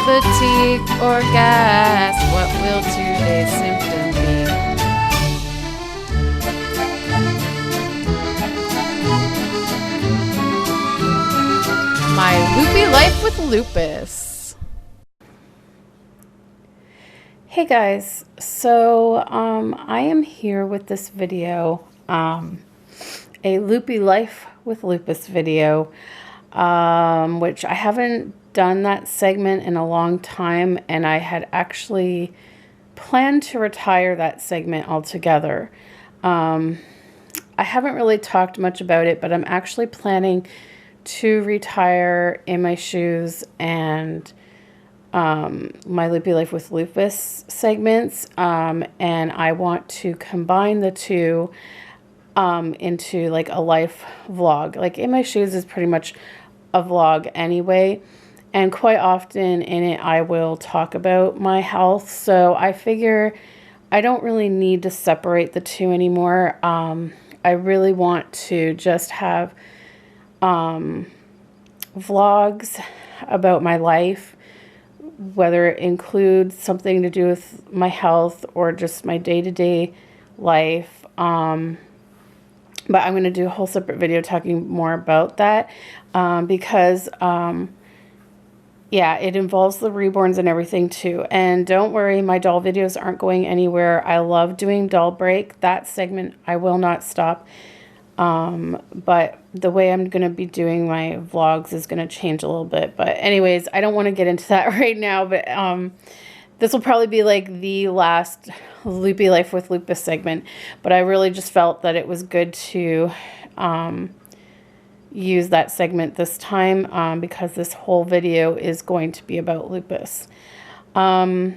fatigue or gas? What will today's symptom be? My loopy life with lupus. Hey guys, so I am here with this video, a loopy life with lupus video, which I haven't done that segment in a long time, and I had actually planned to retire that segment altogether. I haven't really talked much about it, but I'm actually planning to retire In My Shoes and my Loopy Life with Lupus segments, and I want to combine the two into like a life vlog. Like In My Shoes is pretty much a vlog anyway, and quite often in it I will talk about my health, so I figure I don't really need to separate the two anymore. I really want to just have vlogs about my life, whether it includes something to do with my health or just my day-to-day life. But I'm going to do a whole separate video talking more about that, because yeah, it involves the reborns and everything too. And don't worry, my doll videos aren't going anywhere. I love doing doll break. That segment I will not stop. But the way I'm going to be doing my vlogs is going to change a little bit. But anyways, I don't want to get into that right now, but this will probably be like the last Loopy Life with Lupus segment. But I really just felt that it was good to use that segment this time, because this whole video is going to be about lupus. The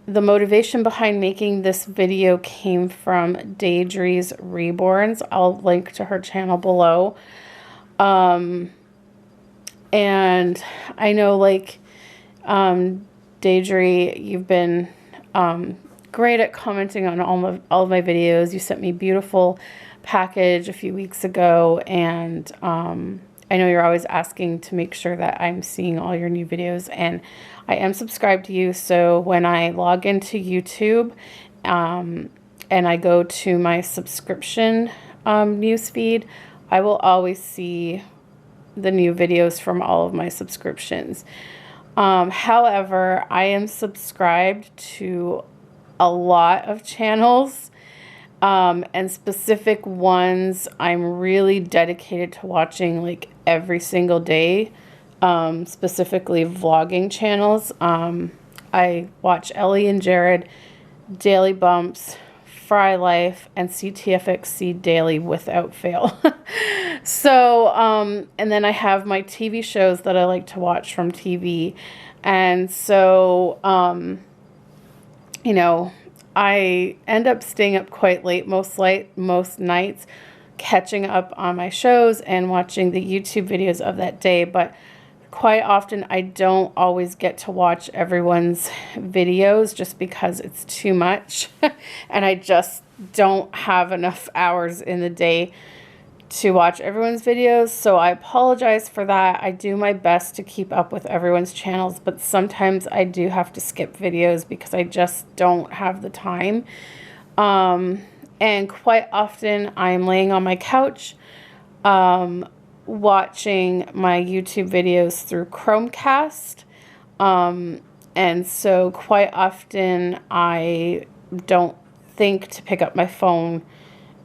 motivation behind making this video came from Daedry's Reborns. I'll link to her channel below. And I know, like, Daedry, you've been great at commenting on all of my videos. You sent me a beautiful package a few weeks ago, and I know you're always asking to make sure that I'm seeing all your new videos, and I am subscribed to you. So when I log into YouTube and I go to my subscription news feed, I will always see the new videos from all of my subscriptions. However, I am subscribed to a lot of channels, and specific ones I'm really dedicated to watching like every single day, specifically vlogging channels. I watch Ellie and Jared, Daily Bumps, Fry Life, and CTFXC daily without fail. So, and then I have my TV shows that I like to watch from TV. And so, you know, I end up staying up quite late most nights, catching up on my shows and watching the YouTube videos of that day. But quite often I don't always get to watch everyone's videos just because it's too much and I just don't have enough hours in the day to watch everyone's videos. So I apologize for that. I do my best to keep up with everyone's channels, but sometimes I do have to skip videos because I just don't have the time. And quite often I'm laying on my couch watching my YouTube videos through Chromecast. And so quite often I don't think to pick up my phone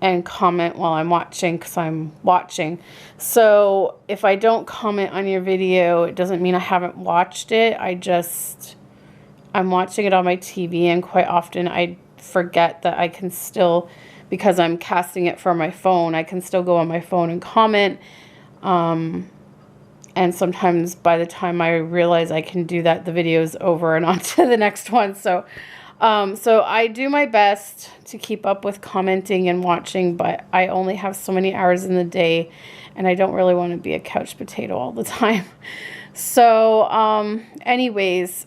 and comment while I'm watching, because I'm watching. So if I don't comment on your video, it doesn't mean I haven't watched it. I'm watching it on my TV, and quite often I forget that I can still, because I'm casting it from my phone, I can still go on my phone and comment. And sometimes by the time I realize I can do that, the video's over and on to the next one. So I do my best to keep up with commenting and watching, but I only have so many hours in the day, and I don't really want to be a couch potato all the time. So, anyways,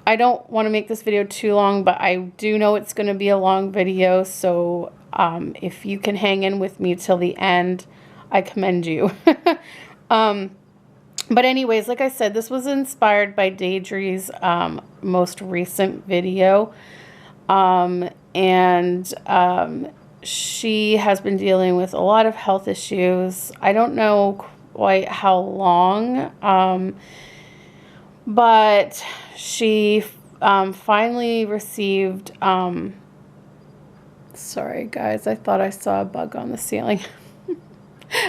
I don't want to make this video too long, but I do know it's going to be a long video. So, if you can hang in with me till the end, I commend you. But anyways, like I said, this was inspired by Deidre's most recent video. She has been dealing with a lot of health issues. I don't know quite how long, but she finally received, sorry guys, I thought I saw a bug on the ceiling.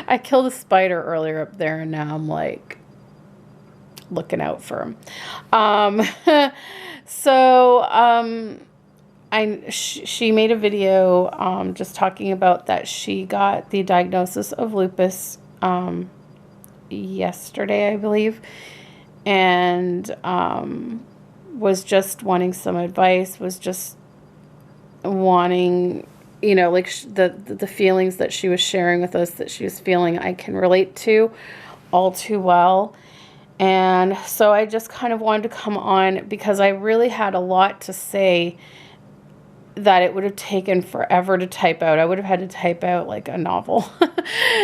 I killed a spider earlier up there, and now I'm like looking out for him. She made a video just talking about that she got the diagnosis of lupus yesterday, I believe, and was just wanting some advice, was just wanting, you know, like the feelings that she was sharing with us, that she was feeling, I can relate to all too well. And so I just kind of wanted to come on because I really had a lot to say that it would have taken forever to type out. I would have had to type out like a novel.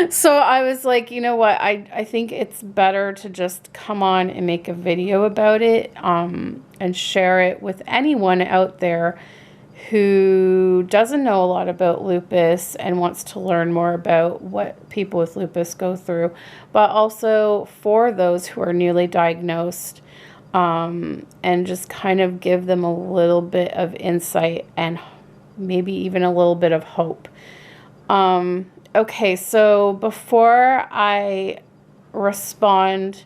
So I was like, you know what? I think it's better to just come on and make a video about it, and share it with anyone out there who doesn't know a lot about lupus and wants to learn more about what people with lupus go through, but also for those who are newly diagnosed, and just kind of give them a little bit of insight and maybe even a little bit of hope. Okay, so before I respond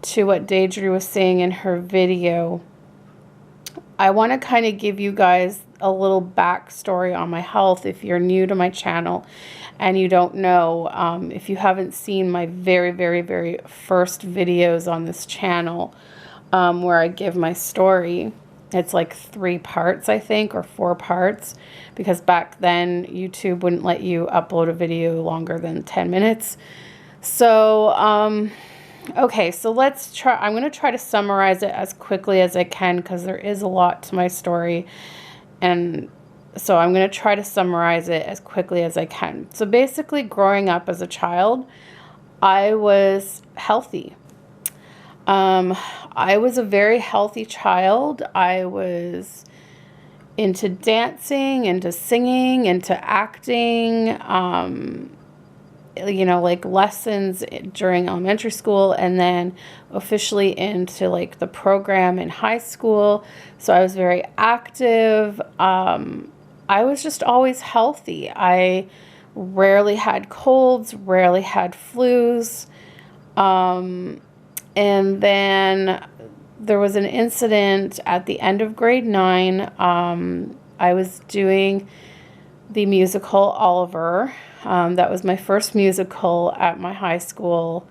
to what Deidre was saying in her video, I want to kind of give you guys a little backstory on my health if you're new to my channel and you don't know. If you haven't seen my very, very, very first videos on this channel, where I give my story, it's like 3 parts, I think, or 4 parts, because back then YouTube wouldn't let you upload a video longer than 10 minutes. So, okay, so let's try. I'm going to try to summarize it as quickly as I can because there is a lot to my story. And so I'm going to try to summarize it as quickly as I can. So basically, growing up as a child, I was healthy. I was a very healthy child. I was into dancing, into singing, into acting, you know, like lessons during elementary school, and then officially into like the program in high school. So I was very active. I was just always healthy. I rarely had colds, rarely had flus. And then there was an incident at the end of grade 9. I was doing the musical Oliver. That was my first musical at my high school.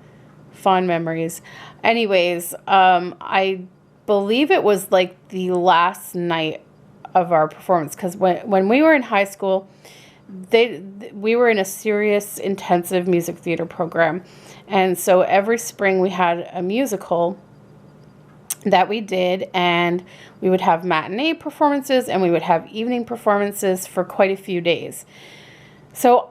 Fond memories. Anyways, I believe it was like the last night of our performance, because when we were in high school, we were in a serious intensive music theater program. And so every spring we had a musical that we did, and we would have matinee performances and we would have evening performances for quite a few days. So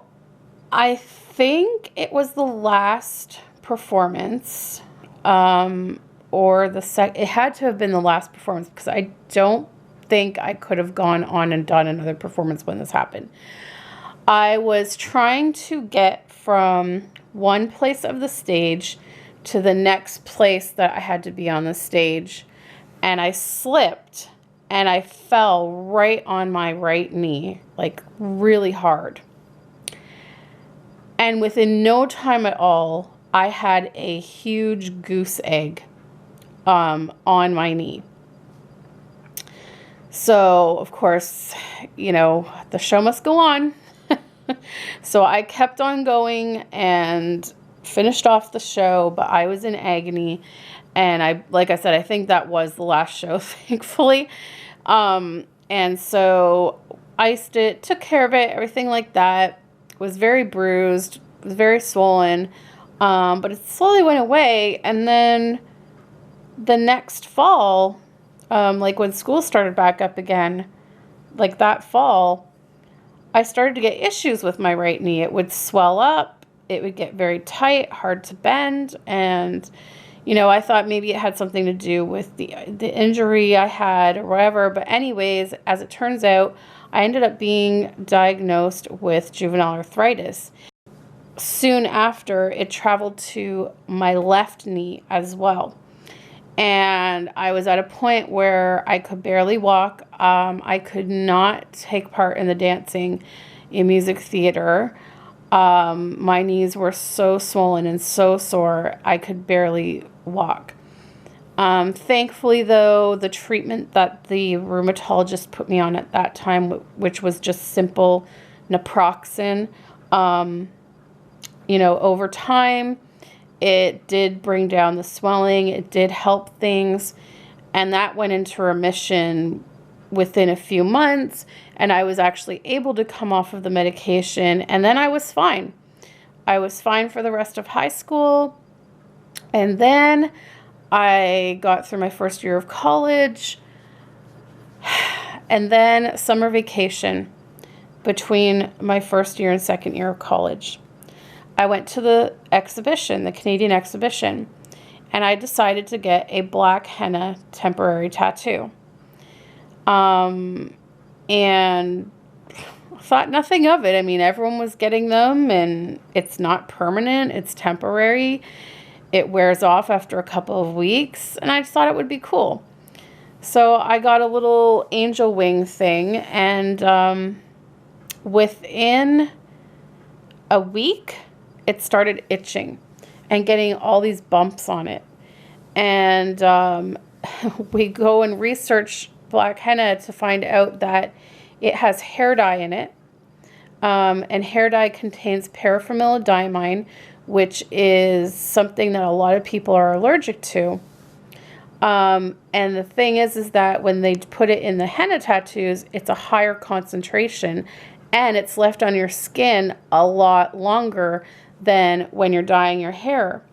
I think it was the last performance, or it had to have been the last performance, because I don't think I could have gone on and done another performance when this happened. I was trying to get from one place of the stage to the next place that I had to be on the stage, and I slipped and I fell right on my right knee, like really hard. And within no time at all, I had a huge goose egg on my knee. So, of course, you know, the show must go on. So I kept on going and finished off the show, but I was in agony. And like I said, I think that was the last show, thankfully. And so iced it, took care of it, everything like that. Was very bruised, was very swollen, but it slowly went away. And then the next fall, like when school started back up again, like that fall, I started to get issues with my right knee. It would swell up, it would get very tight, hard to bend, and You know, I thought maybe it had something to do with the injury I had or whatever. But anyways, as it turns out, I ended up being diagnosed with juvenile arthritis. Soon after, it traveled to my left knee as well. And I was at a point where I could barely walk. I could not take part in the dancing in music theater. My knees were so swollen and so sore, I could barely walk. Thankfully, though, the treatment that the rheumatologist put me on at that time, which was just simple naproxen, you know, over time, it did bring down the swelling. It did help things. And that went into remission within a few months. And I was actually able to come off of the medication. And then I was fine. I was fine for the rest of high school. And then I got through my first year of college. And then summer vacation between my first year and second year of college. I went to the exhibition, the Canadian exhibition, and I decided to get a black henna temporary tattoo. And thought nothing of it. I mean, everyone was getting them, and it's not permanent, it's temporary. It wears off after a couple of weeks, and I just thought it would be cool. So I got a little angel wing thing, and within a week, it started itching and getting all these bumps on it. And we go and research black henna to find out that it has hair dye in it. And hair dye contains paraffenyladiamine, which is something that a lot of people are allergic to. And the thing is that when they put it in the henna tattoos, it's a higher concentration, and it's left on your skin a lot longer than when you're dyeing your hair.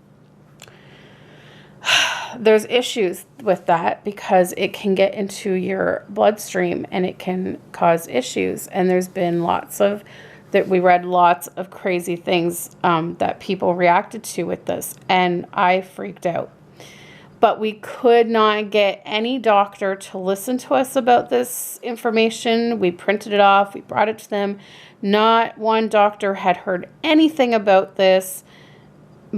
There's issues with that because it can get into your bloodstream and it can cause issues. And there's been we read lots of crazy things that people reacted to with this, and I freaked out. But we could not get any doctor to listen to us about this information. We printed it off. We brought it to them. Not one doctor had heard anything about this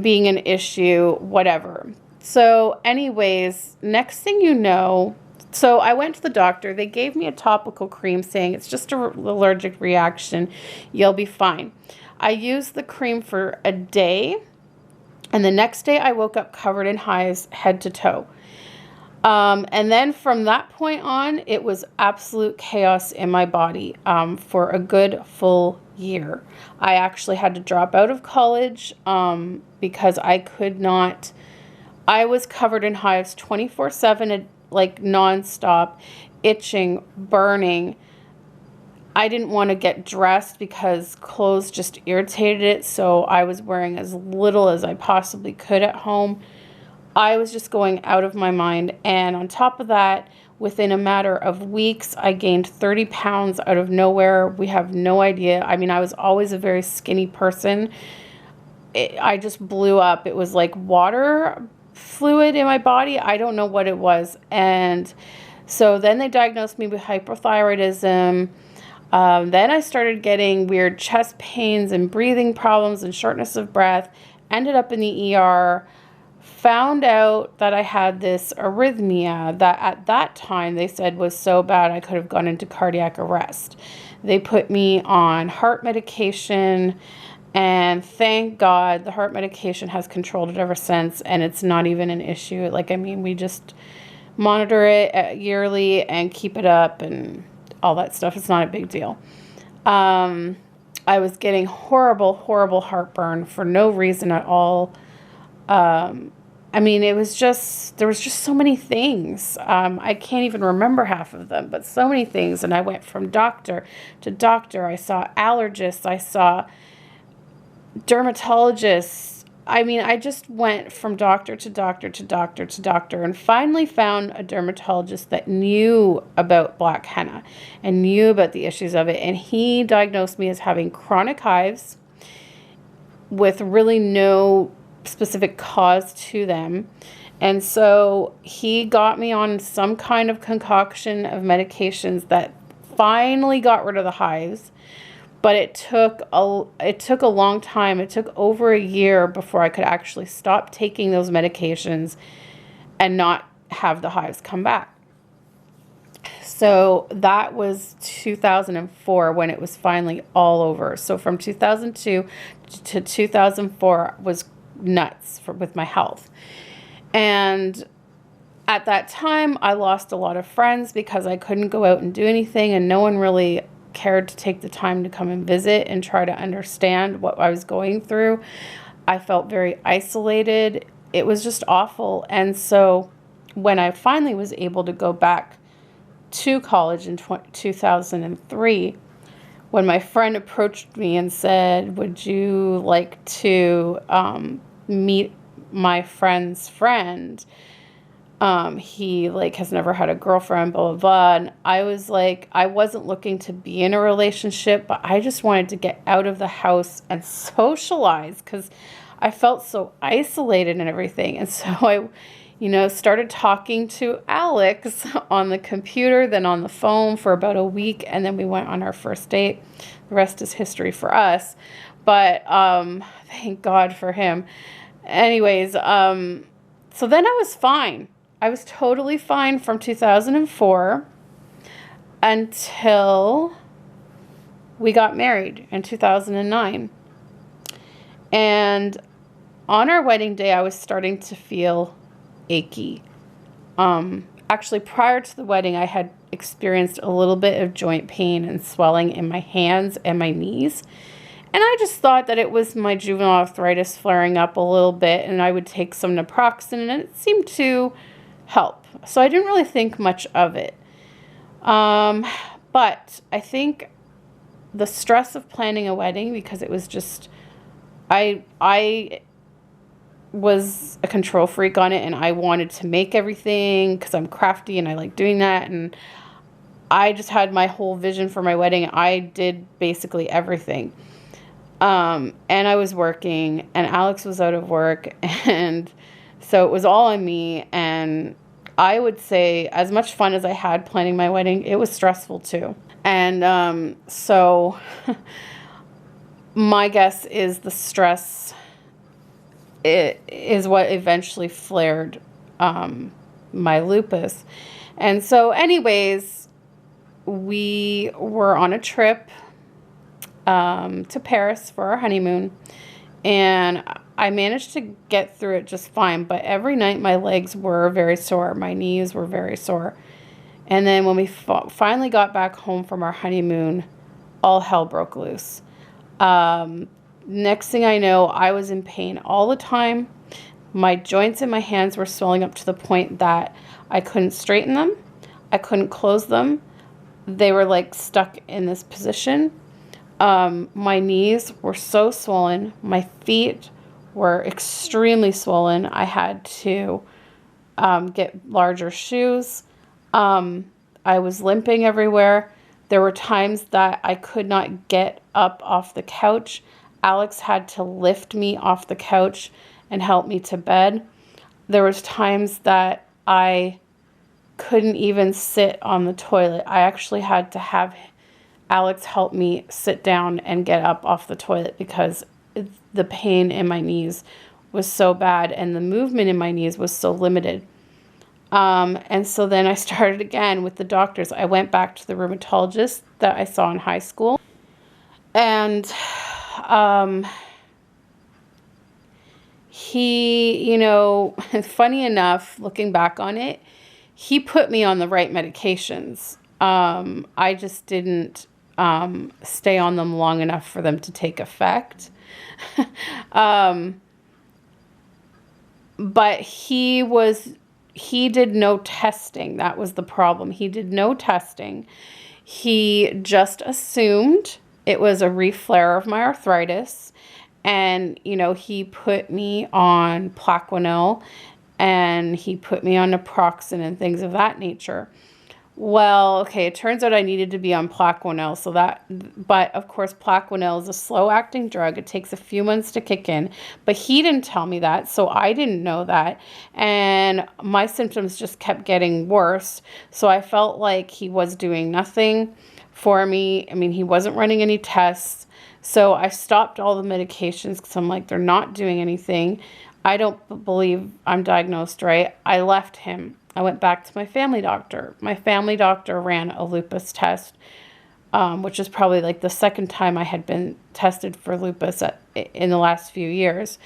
being an issue, whatever. So anyways, next thing you know, so I went to the doctor. They gave me a topical cream saying it's just an allergic reaction. You'll be fine. I used the cream for a day. And the next day I woke up covered in hives head to toe. And then from that point on, it was absolute chaos in my body for a good full year. I actually had to drop out of college because I could not. I was covered in hives 24/7, like nonstop, itching, burning. I didn't want to get dressed because clothes just irritated it, so I was wearing as little as I possibly could at home. I was just going out of my mind, and on top of that, within a matter of weeks, I gained 30 pounds out of nowhere. We have no idea. I mean, I was always a very skinny person. I just blew up. It was like water fluid in my body. I don't know what it was. And so then they diagnosed me with hypothyroidism. Then I started getting weird chest pains and breathing problems and shortness of breath. Ended up in the ER. Found out that I had this arrhythmia that at that time they said was so bad I could have gone into cardiac arrest. They put me on heart medication, and thank God the heart medication has controlled it ever since, and it's not even an issue. Like, I mean, we just monitor it yearly and keep it up and all that stuff. It's not a big deal. I was getting horrible heartburn for no reason at all. I mean, there was just so many things. I can't even remember half of them, but so many things. And I went from doctor to doctor. I saw allergists. I saw dermatologists. I mean, I just went from doctor to doctor to doctor to doctor, and finally found a dermatologist that knew about black henna and knew about the issues of it. And he diagnosed me as having chronic hives with really no specific cause to them. And so he got me on some kind of concoction of medications that finally got rid of the hives. But it took a long time. It took over a year before I could actually stop taking those medications and not have the hives come back. So that was 2004 when it was finally all over. So from 2002 to 2004 was nuts with my health. And at that time, I lost a lot of friends because I couldn't go out and do anything, and no one really cared to take the time to come and visit and try to understand what I was going through. I felt very isolated. It was just awful. And so when I finally was able to go back to college in 2003, when my friend approached me and said, would you like to meet my friend's friend? He like has never had a girlfriend, blah, blah, blah. And I was like, I wasn't looking to be in a relationship, but I just wanted to get out of the house and socialize because I felt so isolated and everything. And so I, started talking to Alex on the computer, then on the phone for about a week. And then we went on our first date. The rest is history for us. But thank God for him. Anyways, so then I was fine. I was totally fine from 2004 until we got married in 2009. And on our wedding day, I was starting to feel achy. Actually, prior to the wedding, I had experienced a little bit of joint pain and swelling in my hands and my knees. And I just thought that it was my juvenile arthritis flaring up a little bit, and I would take some naproxen, and it seemed to help. So I didn't really think much of it. But I think the stress of planning a wedding, because it was just, I was a control freak on it, and I wanted to make everything because I'm crafty and I like doing that. And I just had my whole vision for my wedding. I did basically everything. And I was working, and Alex was out of work, and so it was all on me. And I would say, as much fun as I had planning my wedding, it was stressful too. And so my guess is the stress is what eventually flared my lupus. And so anyways, we were on a trip to Paris for our honeymoon, and I managed to get through it just fine, but every night my legs were very sore, my knees were very sore. And then when we finally got back home from our honeymoon, all hell broke loose. Next thing I know, I was in pain all the time. My joints in my hands were swelling up to the point that I couldn't straighten them. I couldn't close them. They were like stuck in this position. My knees were so swollen. My feet were extremely swollen. I had to get larger shoes. I was limping everywhere. There were times that I could not get up off the couch. Alex had to lift me off the couch and help me to bed. There was times that I couldn't even sit on the toilet. I actually had to have Alex helped me sit down and get up off the toilet because the pain in my knees was so bad and the movement in my knees was so limited. And so then I started again with the doctors. I went back to the rheumatologist that I saw in high school. And he, funny enough, looking back on it, he put me on the right medications. I just didn't stay on them long enough for them to take effect. But he did no testing. That was the problem. He did no testing. He just assumed it was a reflare of my arthritis. And, he put me on Plaquenil and he put me on naproxen and things of that nature. Well, okay, it turns out I needed to be on Plaquenil, so that, but of course, Plaquenil is a slow-acting drug. It takes a few months to kick in, but he didn't tell me that, so I didn't know that, and my symptoms just kept getting worse, so I felt like he was doing nothing for me. I mean, he wasn't running any tests, so I stopped all the medications because I'm like, they're not doing anything. I don't believe I'm diagnosed right. I left him. I went back to my family doctor. My family doctor ran a lupus test, which is probably like the second time I had been tested for lupus in the last few years.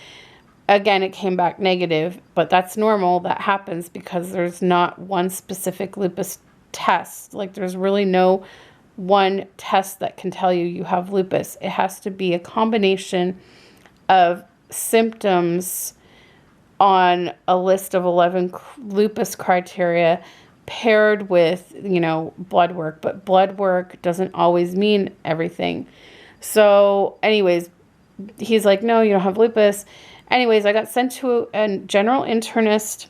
Again, it came back negative, but that's normal. That happens because there's not one specific lupus test. Like there's really no one test that can tell you you have lupus. It has to be a combination of symptoms on a list of 11 lupus criteria paired with, you know, blood work. But blood work doesn't always mean everything. So anyways, he's like, no, you don't have lupus. Anyways, I got sent to a general internist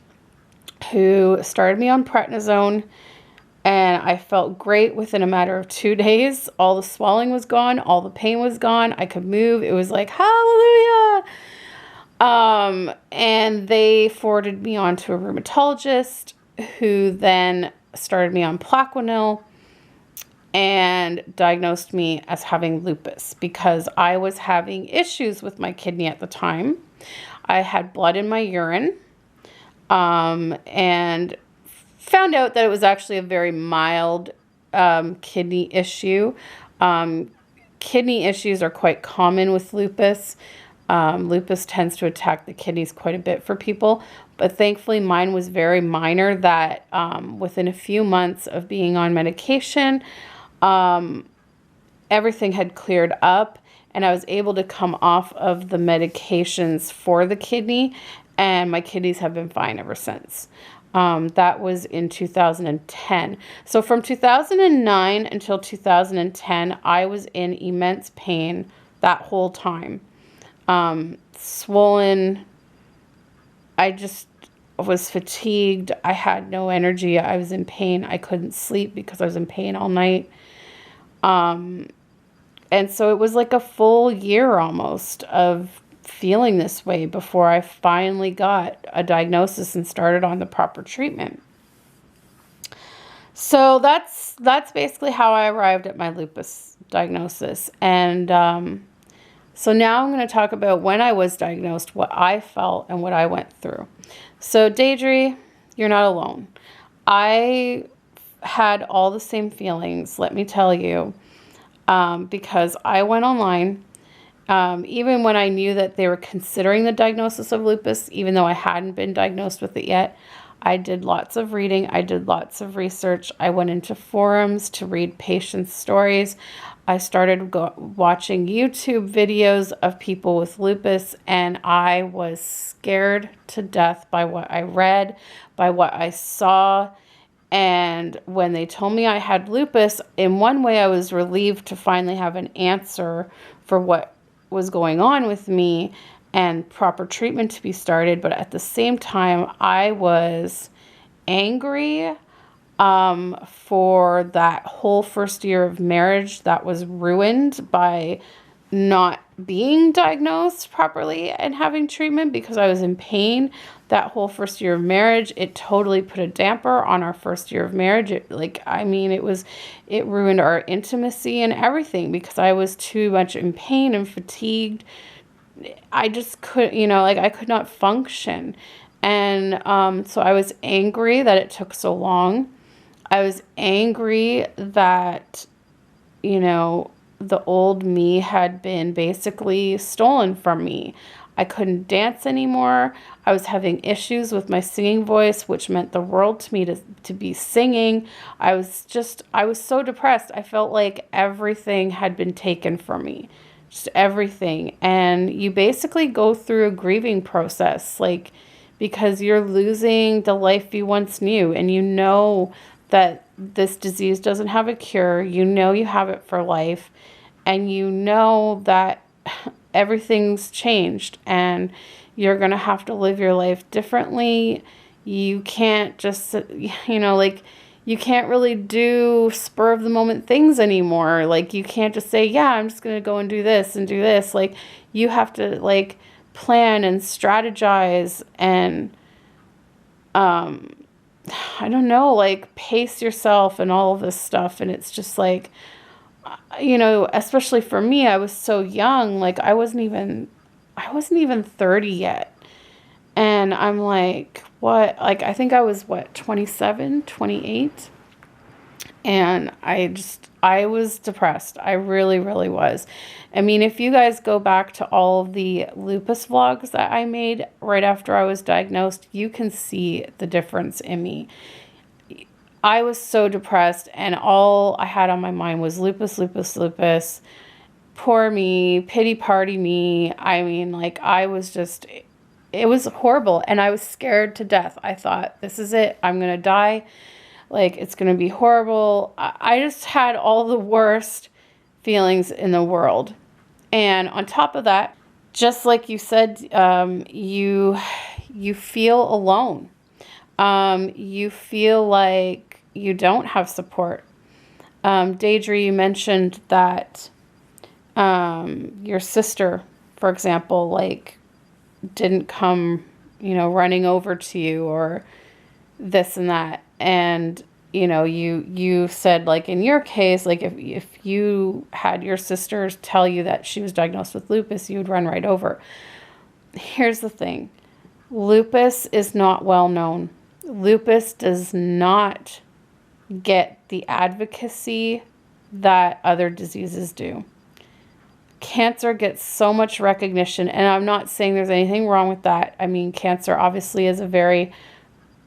who started me on prednisone, and I felt great within a matter of 2 days. All the swelling was gone. All the pain was gone. I could move. It was like, hallelujah. And they forwarded me on to a rheumatologist who then started me on Plaquenil and diagnosed me as having lupus because I was having issues with my kidney at the time. I had blood in my urine, and found out that it was actually a very mild kidney issue. Kidney issues are quite common with lupus. Lupus tends to attack the kidneys quite a bit for people, but thankfully mine was very minor that within a few months of being on medication, everything had cleared up and I was able to come off of the medications for the kidney, and my kidneys have been fine ever since. That was in 2010. So from 2009 until 2010, I was in immense pain that whole time. Swollen. I just was fatigued. I had no energy. I was in pain. I couldn't sleep because I was in pain all night. And so it was like a full year almost of feeling this way before I finally got a diagnosis and started on the proper treatment. So that's basically how I arrived at my lupus diagnosis. And so now I'm going to talk about when I was diagnosed, what I felt and what I went through. So Deidre, you're not alone. I had all the same feelings, let me tell you, because I went online. Even when I knew that they were considering the diagnosis of lupus, even though I hadn't been diagnosed with it yet, I did lots of reading. I did lots of research. I went into forums to read patients' stories. I started watching YouTube videos of people with lupus, and I was scared to death by what I read, by what I saw. And when they told me I had lupus, in one way I was relieved to finally have an answer for what was going on with me and proper treatment to be started. But at the same time, I was angry for that whole first year of marriage that was ruined by not being diagnosed properly and having treatment because I was in pain. That whole first year of marriage, it totally put a damper on our first year of marriage. It ruined our intimacy and everything because I was too much in pain and fatigued. I just couldn't, I could not function. And so I was angry that it took so long. I was angry that, the old me had been basically stolen from me. I couldn't dance anymore. I was having issues with my singing voice, which meant the world to me to be singing. I was so depressed. I felt like everything had been taken from me, just everything. And you basically go through a grieving process, because you're losing the life you once knew, and you know that this disease doesn't have a cure. You know you have it for life, and you know that everything's changed and you're going to have to live your life differently. You can't just, you can't really do spur of the moment things anymore. Like, you can't just say, yeah, I'm just going to go and do this and do this. Like, you have to, like, plan and strategize and, I don't know, like, pace yourself and all of this stuff. And it's just like, you know, especially for me, I was so young, like, I wasn't even 30 yet. And I'm like, what? Like, I think I was, what, 27, 28? And I was depressed. I really, really was. I mean, if you guys go back to all of the lupus vlogs that I made right after I was diagnosed, you can see the difference in me. I was so depressed, and all I had on my mind was lupus, lupus, lupus. Poor me, pity party me. I mean, like, I was just, it was horrible, and I was scared to death. I thought, this is it. I'm going to die. Like, it's going to be horrible. I just had all the worst feelings in the world. And on top of that, just like you said, you feel alone. You feel like you don't have support. Deidre, you mentioned that your sister, for example, like, didn't come, you know, running over to you or this and that. And, you know, you said, like, in your case, like, if you had your sisters tell you that she was diagnosed with lupus, you would run right over. Here's the thing. Lupus is not well known. Lupus does not get the advocacy that other diseases do. Cancer gets so much recognition, and I'm not saying there's anything wrong with that. I mean, cancer obviously is a very,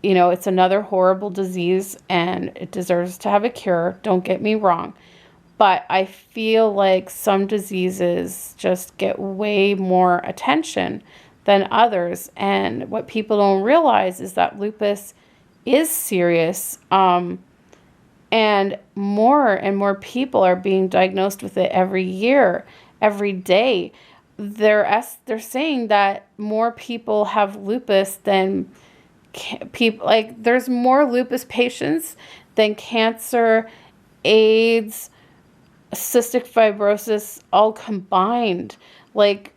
you know, it's another horrible disease, and it deserves to have a cure. Don't get me wrong. But I feel like some diseases just get way more attention than others. And what people don't realize is that lupus is serious. And more people are being diagnosed with it every year, every day. They're saying that more people have lupus than people, like, there's more lupus patients than cancer, AIDS, cystic fibrosis, all combined. Like,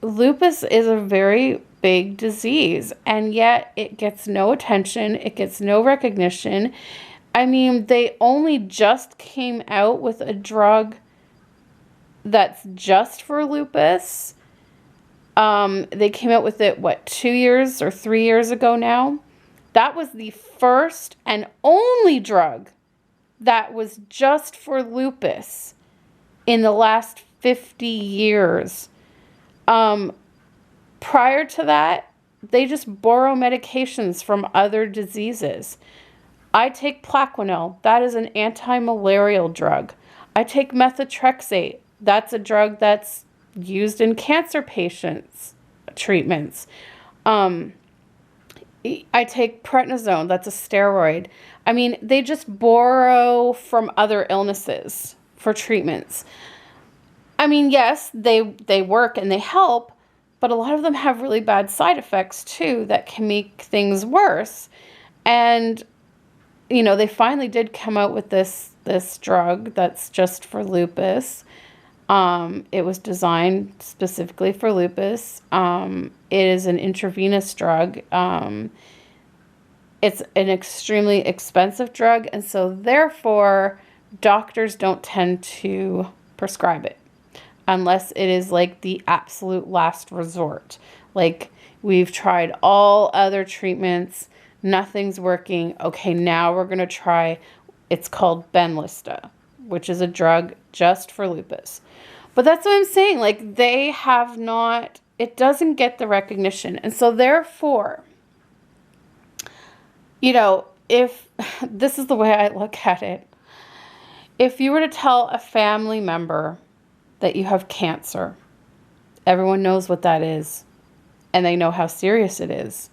lupus is a very big disease, and yet it gets no attention. It gets no recognition. I mean, they only just came out with a drug that's just for lupus. They came out with it, what, 2 years or 3 years ago now? That was the first and only drug that was just for lupus in the last 50 years. Prior to that, they just borrow medications from other diseases. I take Plaquenil. That is an anti-malarial drug. I take methotrexate. That's a drug that's used in cancer patients' treatments. I take prednisone. That's a steroid. I mean, they just borrow from other illnesses for treatments. I mean, yes, they work and they help, but a lot of them have really bad side effects too that can make things worse. And, you know, they finally did come out with this drug that's just for lupus. It was designed specifically for lupus. It is an intravenous drug. It's an extremely expensive drug, and so therefore doctors don't tend to prescribe it unless it is like the absolute last resort. Like, we've tried all other treatments, nothing's working. Okay, now we're going to try, it's called Benlysta, which is a drug just for lupus. But that's what I'm saying. Like, they have not, it doesn't get the recognition. And so therefore, you know, if this is the way I look at it, if you were to tell a family member that you have cancer, everyone knows what that is, and they know how serious it is.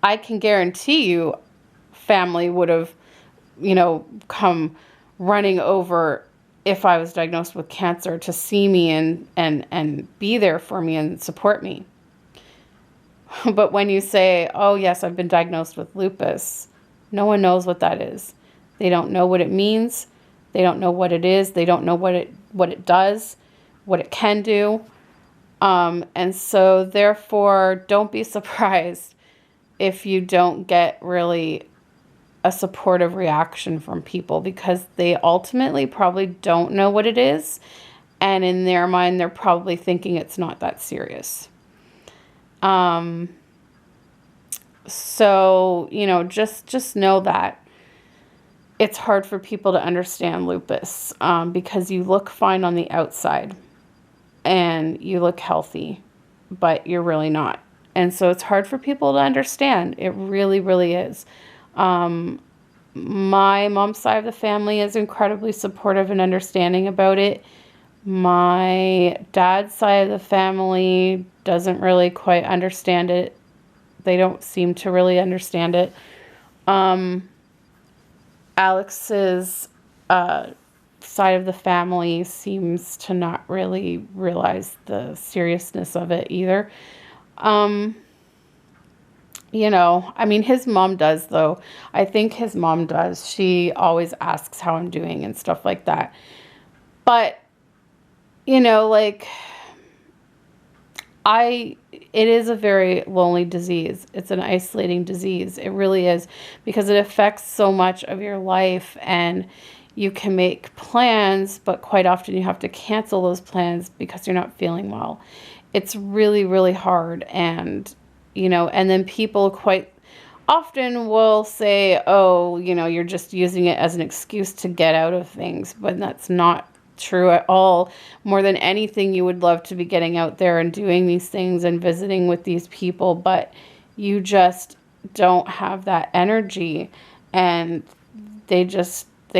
I can guarantee you family would have, you know, come running over if I was diagnosed with cancer to see me and be there for me and support me. But when you say, oh yes, I've been diagnosed with lupus, no one knows what that is. They don't know what it means. They don't know what it is. They don't know what it does, what it can do. And so therefore, don't be surprised if you don't get really a supportive reaction from people, because they ultimately probably don't know what it is. And in their mind, they're probably thinking it's not that serious. So, you know, just know that it's hard for people to understand lupus, because you look fine on the outside and you look healthy, but you're really not. And so it's hard for people to understand. It really, really is. My mom's side of the family is incredibly supportive and understanding about it. My dad's side of the family doesn't really quite understand it. They don't seem to really understand it. Alex's side of the family seems to not really realize the seriousness of it either. You know, I mean, his mom does, though. I think his mom does. She always asks how I'm doing and stuff like that. But, you know, like, it is a very lonely disease. It's an isolating disease. It really is, because it affects so much of your life, and you can make plans, but quite often you have to cancel those plans because you're not feeling well. It's really, really hard. And, you know, and then people quite often will say, oh, you know, you're just using it as an excuse to get out of things, but that's not true at all. More than anything, you would love to be getting out there and doing these things and visiting with these people, but you just don't have that energy, and they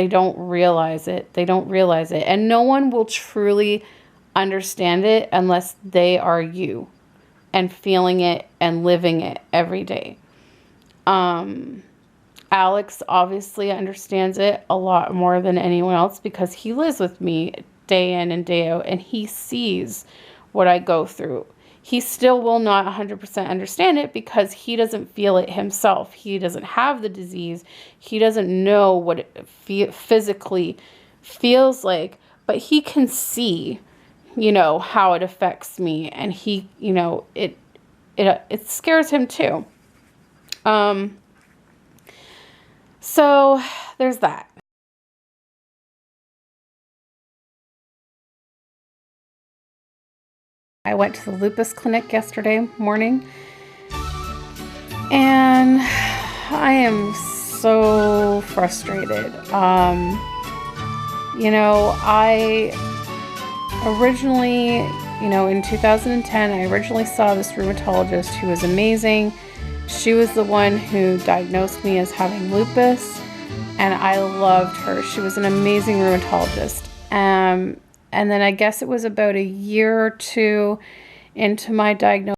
don't realize it. They don't realize it. And no one will truly understand it unless they are you and feeling it and living it every day. Alex obviously understands it a lot more than anyone else, because he lives with me day in and day out, and he sees what I go through. He still will not 100% understand it because he doesn't feel it himself. He doesn't have the disease. He doesn't know what it physically feels like, but he can see, you know, how it affects me, and he, you know, it scares him too. So there's that. I went to the lupus clinic yesterday morning, and I am so frustrated. You know, I originally, you know, in 2010, I originally saw this rheumatologist who was amazing. She was the one who diagnosed me as having lupus, and I loved her. She was an amazing rheumatologist. And then I guess it was about a year or two into my diagnosis